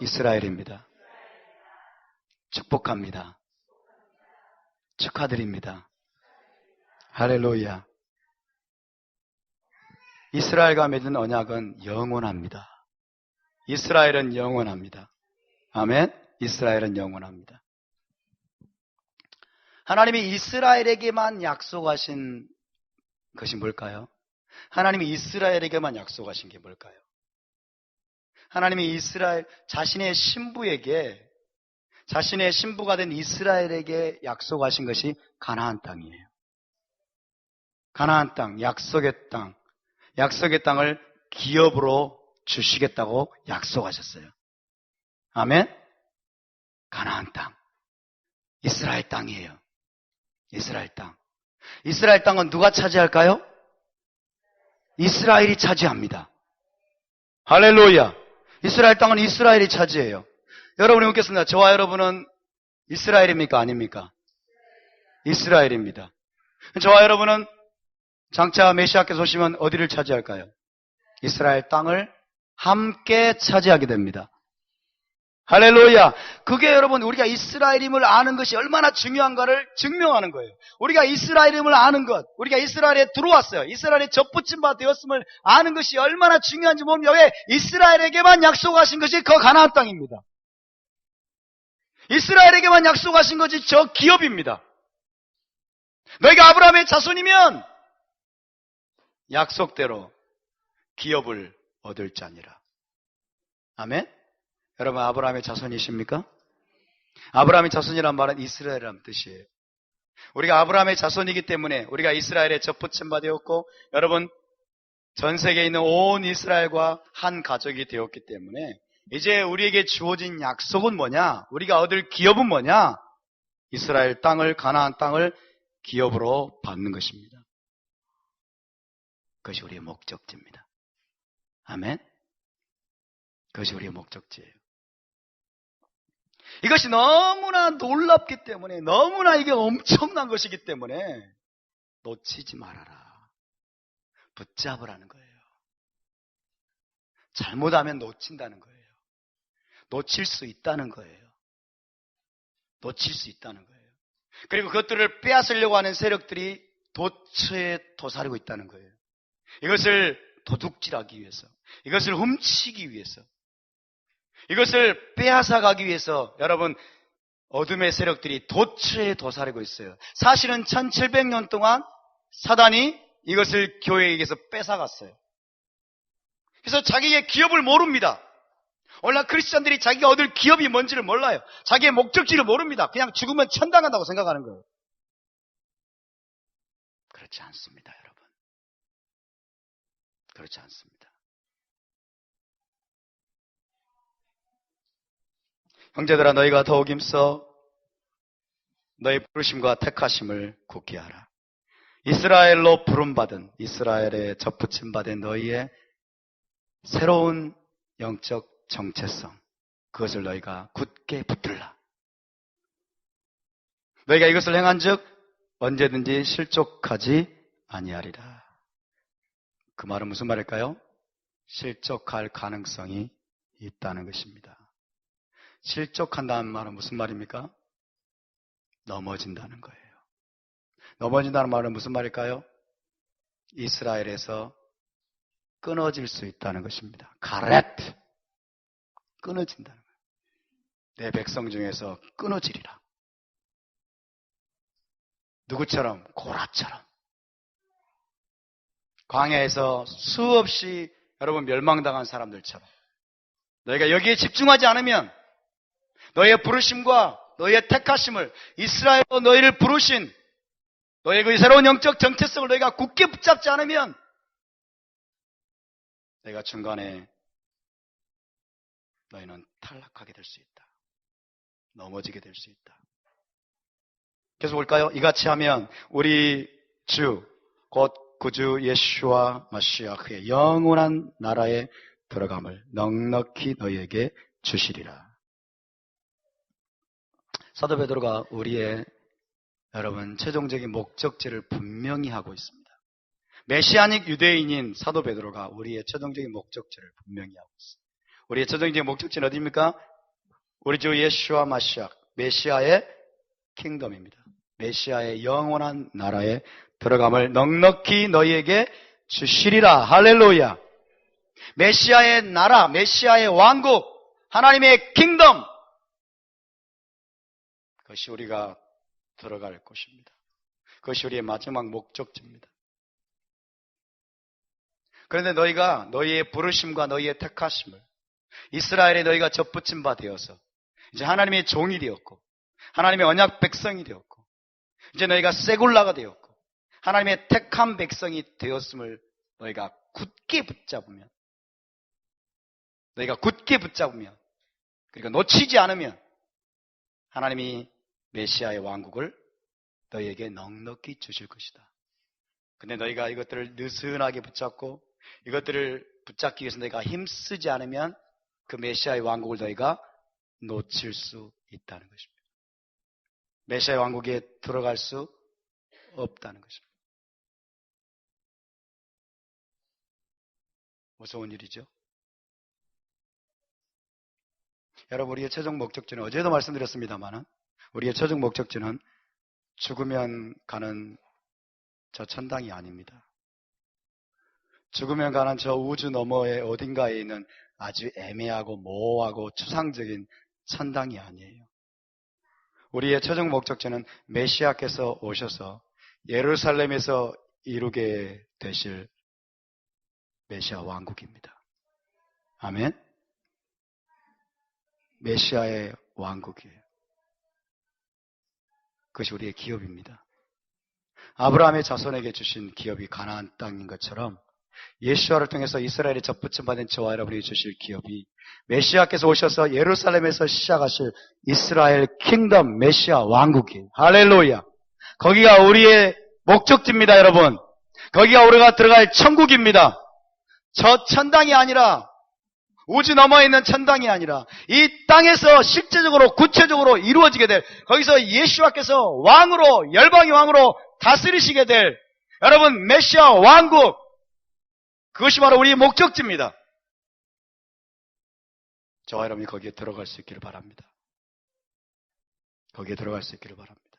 이스라엘입니다. 축복합니다. 축하드립니다. 할렐루야. 이스라엘과 맺은 언약은 영원합니다. 이스라엘은 영원합니다. 아멘. 이스라엘은 영원합니다. 하나님이 이스라엘에게만 약속하신 것이 뭘까요? 하나님이 이스라엘에게만 약속하신 게 뭘까요? 하나님이 이스라엘 자신의 신부에게, 자신의 신부가 된 이스라엘에게 약속하신 것이 가나안 땅이에요. 가나안 땅, 약속의 땅. 약속의 땅을 기업으로 주시겠다고 약속하셨어요. 아멘. 가나안 땅, 이스라엘 땅이에요. 이스라엘 땅. 이스라엘 땅은 누가 차지할까요? 이스라엘이 차지합니다. 할렐루야. 이스라엘 땅은 이스라엘이 차지해요. 여러분이 묻겠습니다. 저와 여러분은 이스라엘입니까? 아닙니까? 이스라엘입니다. 저와 여러분은 장차 메시아께서 오시면 어디를 차지할까요? 이스라엘 땅을 함께 차지하게 됩니다. 할렐루야. 그게 여러분 우리가 이스라엘임을 아는 것이 얼마나 중요한가를 증명하는 거예요. 우리가 이스라엘임을 아는 것, 우리가 이스라엘에 들어왔어요. 이스라엘에 접붙임 바 되었음을 아는 것이 얼마나 중요한지 보면 여기 이스라엘에게만 약속하신 것이 그 가나안 땅입니다. 이스라엘에게만 약속하신 것이 저 기업입니다. 너희가 아브라함의 자손이면 약속대로 기업을 얻을 자니라. 아멘. 여러분 아브라함의 자손이십니까? 아브라함의 자손이란 말은 이스라엘이라는 뜻이에요. 우리가 아브라함의 자손이기 때문에 우리가 이스라엘에 접붙임 바 되었고 여러분 전 세계에 있는 온 이스라엘과 한 가족이 되었기 때문에 이제 우리에게 주어진 약속은 뭐냐? 우리가 얻을 기업은 뭐냐? 이스라엘 땅을, 가나안 땅을 기업으로 받는 것입니다. 그것이 우리의 목적지입니다. 아멘. 그것이 우리의 목적지예요. 이것이 너무나 놀랍기 때문에, 너무나 이게 엄청난 것이기 때문에 놓치지 말아라. 붙잡으라는 거예요. 잘못하면 놓친다는 거예요. 놓칠 수 있다는 거예요. 놓칠 수 있다는 거예요. 그리고 그것들을 빼앗으려고 하는 세력들이 도처에 도사리고 있다는 거예요. 이것을 도둑질하기 위해서, 이것을 훔치기 위해서, 이것을 빼앗아가기 위해서 여러분 어둠의 세력들이 도처에 도사리고 있어요. 사실은 1700년 동안 사단이 이것을 교회에게서 뺏어갔어요. 그래서 자기의 기업을 모릅니다. 오늘날 크리스찬들이 자기가 얻을 기업이 뭔지를 몰라요. 자기의 목적지를 모릅니다. 그냥 죽으면 천당한다고 생각하는 거예요. 그렇지 않습니다, 여러분. 그렇지 않습니다. 형제들아, 너희가 더욱 힘써 너희 부르심과 택하심을 굳게 하라. 이스라엘로 부름받은, 이스라엘에 접붙임 받은 너희의 새로운 영적 정체성, 그것을 너희가 굳게 붙들라. 너희가 이것을 행한 즉 언제든지 실족하지 아니하리라. 그 말은 무슨 말일까요? 실족할 가능성이 있다는 것입니다. 실족한다는 말은 무슨 말입니까? 넘어진다는 거예요. 넘어진다는 말은 무슨 말일까요? 이스라엘에서 끊어질 수 있다는 것입니다. 가렛! 끊어진다는 거예요. 내 백성 중에서 끊어지리라. 누구처럼? 고라처럼. 광야에서 수없이 여러분 멸망당한 사람들처럼. 너희가 여기에 집중하지 않으면 너희의 부르심과 너희의 택하심을, 이스라엘로 너희를 부르신 너희의 그 새로운 영적 정체성을 너희가 굳게 붙잡지 않으면 너희가 중간에 너희는 탈락하게 될 수 있다. 넘어지게 될 수 있다. 계속 볼까요? 이같이 하면 우리 주, 곧 구주 예수와 마시아흐의 영원한 나라에 들어감을 넉넉히 너희에게 주시리라. 사도 베드로가 우리의 여러분 최종적인 목적지를 분명히 하고 있습니다. 메시아닉 유대인인 사도 베드로가 우리의 최종적인 목적지를 분명히 하고 있습니다. 우리의 최종적인 목적지는 어디입니까? 우리 주 예수와 마시아, 메시아의 킹덤입니다. 메시아의 영원한 나라에 들어감을 넉넉히 너희에게 주시리라. 할렐루야. 메시아의 나라, 메시아의 왕국, 하나님의 킹덤, 그것이 우리가 들어갈 곳입니다. 그것이 우리의 마지막 목적지입니다. 그런데 너희가 너희의 부르심과 너희의 택하심을, 이스라엘에 너희가 접붙임 바 되어서 이제 하나님의 종이 되었고 하나님의 언약 백성이 되었고 이제 너희가 세굴라가 되었고 하나님의 택한 백성이 되었음을 너희가 굳게 붙잡으면, 너희가 굳게 붙잡으면, 그러니까 놓치지 않으면 하나님이 메시아의 왕국을 너희에게 넉넉히 주실 것이다. 근데 너희가 이것들을 느슨하게 붙잡고 이것들을 붙잡기 위해서 너희가 힘쓰지 않으면 그 메시아의 왕국을 너희가 놓칠 수 있다는 것입니다. 메시아의 왕국에 들어갈 수 없다는 것입니다. 무서운 일이죠. 여러분, 우리의 최종 목적지는 어제도 말씀드렸습니다만 우리의 최종 목적지는 죽으면 가는 저 천당이 아닙니다. 죽으면 가는 저 우주 너머의 어딘가에 있는 아주 애매하고 모호하고 추상적인 천당이 아니에요. 우리의 최종 목적지는 메시아께서 오셔서 예루살렘에서 이루게 되실 메시아 왕국입니다. 아멘. 메시아의 왕국이에요. 그것이 우리의 기업입니다. 아브라함의 자손에게 주신 기업이 가나안 땅인 것처럼 예수와를 통해서 이스라엘에 접붙임 받은 저와 여러분이 주실 기업이 메시아께서 오셔서 예루살렘에서 시작하실 이스라엘 킹덤 메시아 왕국이, 할렐루야. 거기가 우리의 목적지입니다, 여러분. 거기가 우리가 들어갈 천국입니다. 저 천당이 아니라, 우주 너머에 있는 천당이 아니라 이 땅에서 실제적으로 구체적으로 이루어지게 될, 거기서 예수와께서 왕으로, 열방의 왕으로 다스리시게 될 여러분 메시아 왕국, 그것이 바로 우리의 목적지입니다. 저와 여러분이 거기에 들어갈 수 있기를 바랍니다. 거기에 들어갈 수 있기를 바랍니다.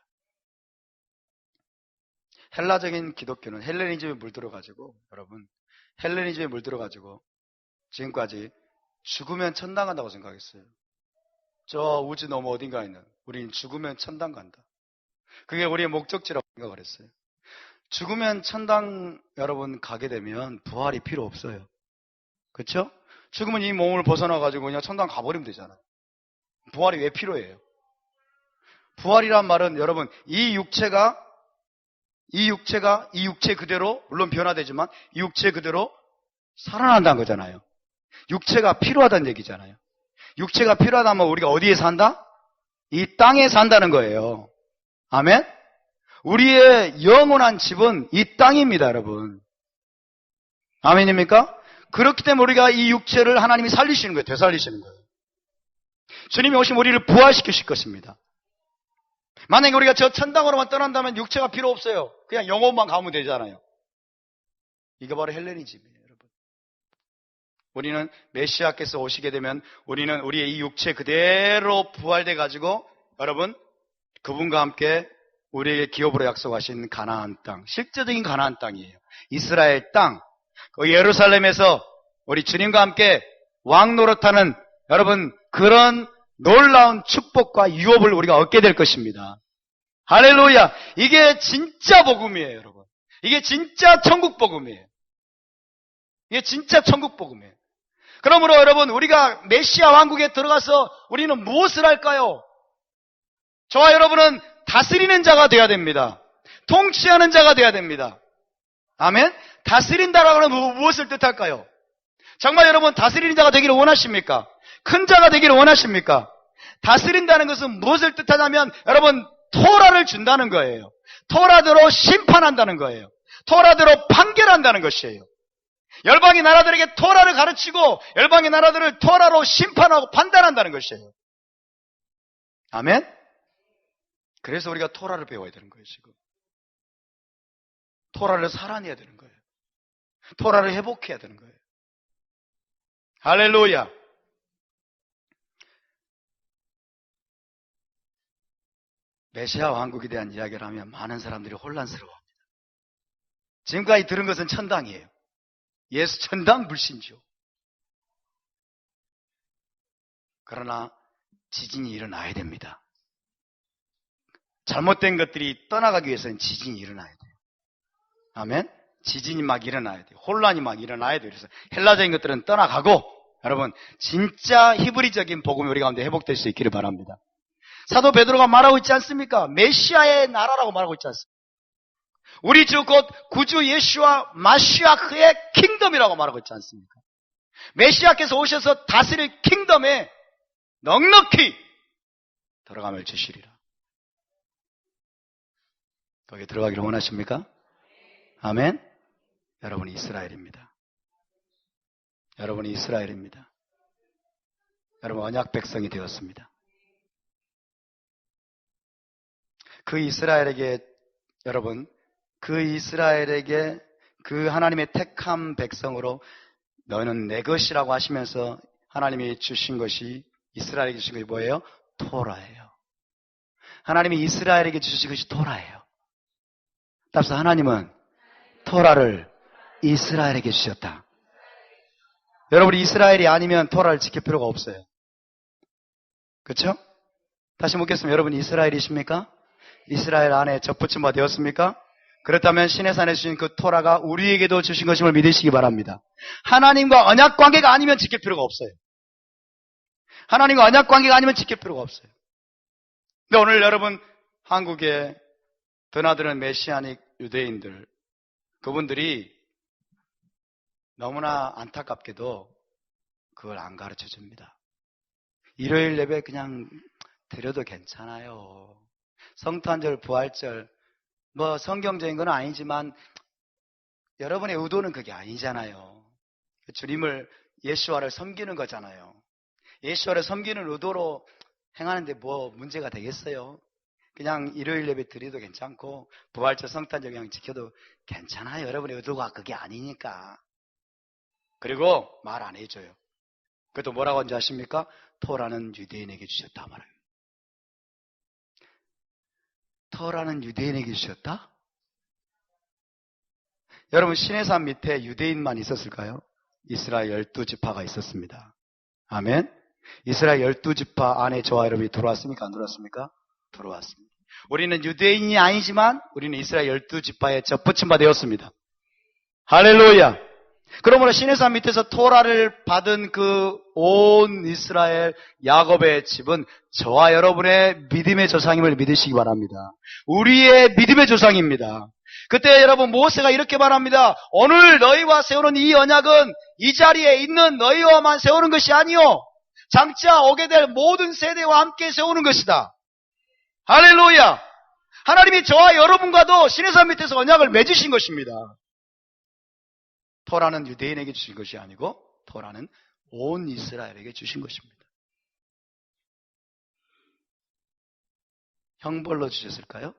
헬라적인 기독교는 헬레니즘에 물들어가지고, 여러분, 헬레니즘에 물들어가지고 지금까지 죽으면 천당 간다고 생각했어요. 저 우주 너머 어딘가에 있는, 우린 죽으면 천당 간다. 그게 우리의 목적지라고 생각을 했어요. 죽으면 천당 여러분 가게 되면 부활이 필요 없어요. 그렇죠? 죽으면 이 몸을 벗어나가지고 그냥 천당 가버리면 되잖아요. 부활이 왜 필요해요? 부활이란 말은 여러분 이 육체가 이 육체가 이 육체 그대로 물론 변화되지만 이 육체 그대로 살아난다는 거잖아요. 육체가 필요하다는 얘기잖아요. 육체가 필요하다면 우리가 어디에 산다? 이 땅에 산다는 거예요. 아멘? 우리의 영원한 집은 이 땅입니다, 여러분. 아멘입니까? 그렇기 때문에 우리가 이 육체를 하나님이 살리시는 거예요. 되살리시는 거예요. 주님이 오시면 우리를 부활시키실 것입니다. 만약에 우리가 저 천당으로만 떠난다면 육체가 필요 없어요. 그냥 영혼만 가면 되잖아요. 이게 바로 헬레니즘이에요, 여러분. 우리는 메시아께서 오시게 되면 우리는 우리의 이 육체 그대로 부활돼 가지고 여러분 그분과 함께 우리에게 기업으로 약속하신 가나안 땅, 실제적인 가나안 땅이에요. 이스라엘 땅, 그 예루살렘에서 우리 주님과 함께 왕 노릇하는 여러분 그런 놀라운 축복과 유업을 우리가 얻게 될 것입니다. 할렐루야! 이게 진짜 복음이에요, 여러분. 이게 진짜 천국 복음이에요. 이게 진짜 천국 복음이에요. 그러므로 여러분 우리가 메시아 왕국에 들어가서 우리는 무엇을 할까요? 저와 여러분은 다스리는 자가 되어야 됩니다. 통치하는 자가 되어야 됩니다. 아멘? 다스린다라고 하면 무엇을 뜻할까요? 정말 여러분 다스리는 자가 되기를 원하십니까? 큰 자가 되기를 원하십니까? 다스린다는 것은 무엇을 뜻하냐면 여러분 토라를 준다는 거예요. 토라대로 심판한다는 거예요. 토라대로 판결한다는 것이에요. 열방의 나라들에게 토라를 가르치고 열방의 나라들을 토라로 심판하고 판단한다는 것이에요. 아멘? 그래서 우리가 토라를 배워야 되는 거예요, 지금. 토라를 살아내야 되는 거예요. 토라를 회복해야 되는 거예요. 할렐루야. 메시아 왕국에 대한 이야기를 하면 많은 사람들이 혼란스러워합니다. 지금까지 들은 것은 천당이에요. 예수 천당 불신주. 그러나 지진이 일어나야 됩니다. 잘못된 것들이 떠나가기 위해서는 지진이 일어나야 돼요. 아멘? 지진이 막 일어나야 돼요. 혼란이 막 일어나야 돼요. 그래서 헬라적인 것들은 떠나가고 여러분 진짜 히브리적인 복음이 우리 가운데 회복될 수 있기를 바랍니다. 사도 베드로가 말하고 있지 않습니까? 메시아의 나라라고 말하고 있지 않습니까? 우리 주 곧 구주 예수와 마시아크의 킹덤이라고 말하고 있지 않습니까? 메시아께서 오셔서 다스릴 킹덤에 넉넉히 들어감을 주시리라. 거기에 들어가기를 원하십니까? 아멘? 여러분이 이스라엘입니다. 여러분이 이스라엘입니다. 여러분 언약 백성이 되었습니다. 그 이스라엘에게 여러분 그 이스라엘에게 그 하나님의 택한 백성으로 너는 내 것이라고 하시면서 하나님이 주신 것이 이스라엘에게 주신 것이 뭐예요? 토라예요. 하나님이 이스라엘에게 주신 것이 토라예요. 따라서 하나님은 토라를 이스라엘에게 주셨다. 여러분이 이스라엘이 아니면 토라를 지킬 필요가 없어요. 그렇죠? 다시 묻겠습니다. 여러분이 이스라엘이십니까? 이스라엘 안에 접붙임바 되었습니까? 그렇다면 시내산에 주신 그 토라가 우리에게도 주신 것임을 믿으시기 바랍니다. 하나님과 언약 관계가 아니면 지킬 필요가 없어요. 하나님과 언약 관계가 아니면 지킬 필요가 없어요. 근데 오늘 여러분 한국에 드나드는 메시아닉 유대인들 그분들이 너무나 안타깝게도 그걸 안 가르쳐 줍니다. 일요일 예배 그냥 드려도 괜찮아요. 성탄절, 부활절 뭐 성경적인 건 아니지만 여러분의 의도는 그게 아니잖아요. 주님을 예수와를 섬기는 거잖아요. 예수와를 섬기는 의도로 행하는데 뭐 문제가 되겠어요? 그냥 일요일 예배 드려도 괜찮고 부활절 성탄절 그냥 지켜도 괜찮아요. 여러분의 의도가 그게 아니니까. 그리고 말 안 해줘요. 그것도 뭐라고 하는지 아십니까? 토라는 유대인에게 주셨다 말해요. 토라는 유대인에게 주셨다? 여러분 시내산 밑에 유대인만 있었을까요? 이스라엘 12지파가 있었습니다. 아멘. 이스라엘 12지파 안에 저와 여러분이 들어왔습니까? 안 들어왔습니까? 들어왔습니다. 우리는 유대인이 아니지만 우리는 이스라엘 12지파에 접붙임 바 되었습니다. 할렐루야. 그러므로 시내산 밑에서 토라를 받은 그 온 이스라엘 야곱의 집은 저와 여러분의 믿음의 조상임을 믿으시기 바랍니다. 우리의 믿음의 조상입니다. 그때 여러분 모세가 이렇게 말합니다. 오늘 너희와 세우는 이 언약은 이 자리에 있는 너희와만 세우는 것이 아니요 장차 오게 될 모든 세대와 함께 세우는 것이다. 할렐루야. 하나님이 저와 여러분과도 시내산 밑에서 언약을 맺으신 것입니다. 토라는 유대인에게 주신 것이 아니고 토라는 온 이스라엘에게 주신 것입니다. 형벌로 주셨을까요?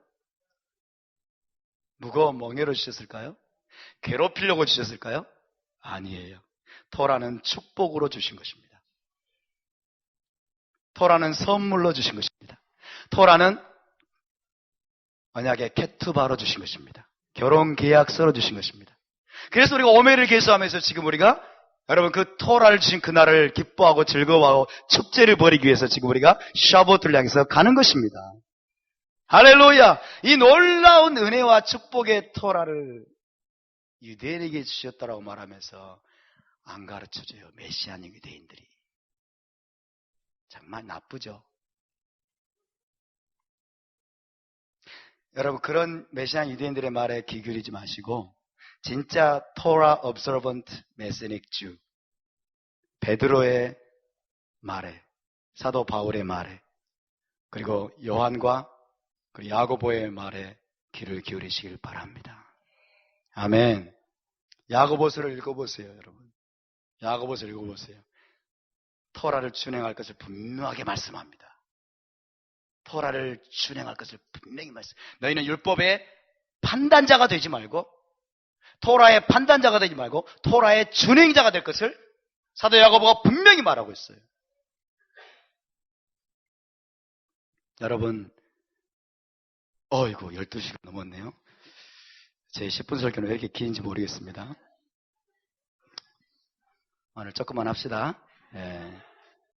무거운 멍에로 주셨을까요? 괴롭히려고 주셨을까요? 아니에요. 토라는 축복으로 주신 것입니다. 토라는 선물로 주신 것입니다. 토라는 언약의 케투바로 주신 것입니다. 결혼 계약서로 주신 것입니다. 그래서 우리가 오메를 계수하면서 지금 우리가 여러분 그 토라를 주신 그날을 기뻐하고 즐거워하고 축제를 벌이기 위해서 지금 우리가 샤보트를 향해서 가는 것입니다. 할렐루야! 이 놀라운 은혜와 축복의 토라를 유대인에게 주셨다라고 말하면서 안 가르쳐줘요. 메시아닉 유대인들이. 정말 나쁘죠. 여러분 그런 메시아 유대인들의 말에 귀 기울이지 마시고 진짜 토라 observant Messianic Jew 베드로의 말에 사도 바울의 말에 그리고 요한과 그리고 야고보의 말에 귀를 기울이시길 바랍니다. 아멘. 야고보서를 읽어보세요, 여러분. 야고보서를 읽어보세요. 토라를 준행할 것을 분명하게 말씀합니다. 토라를 준행할 것을 분명히 말씀. 너희는 율법의 판단자가 되지 말고 토라의 판단자가 되지 말고 토라의 준행자가 될 것을 사도 야고보가 분명히 말하고 있어요. 여러분, 어이구 12시가 넘었네요. 제 10분 설교는 왜 이렇게 긴지 모르겠습니다. 오늘 조금만 합시다. 예.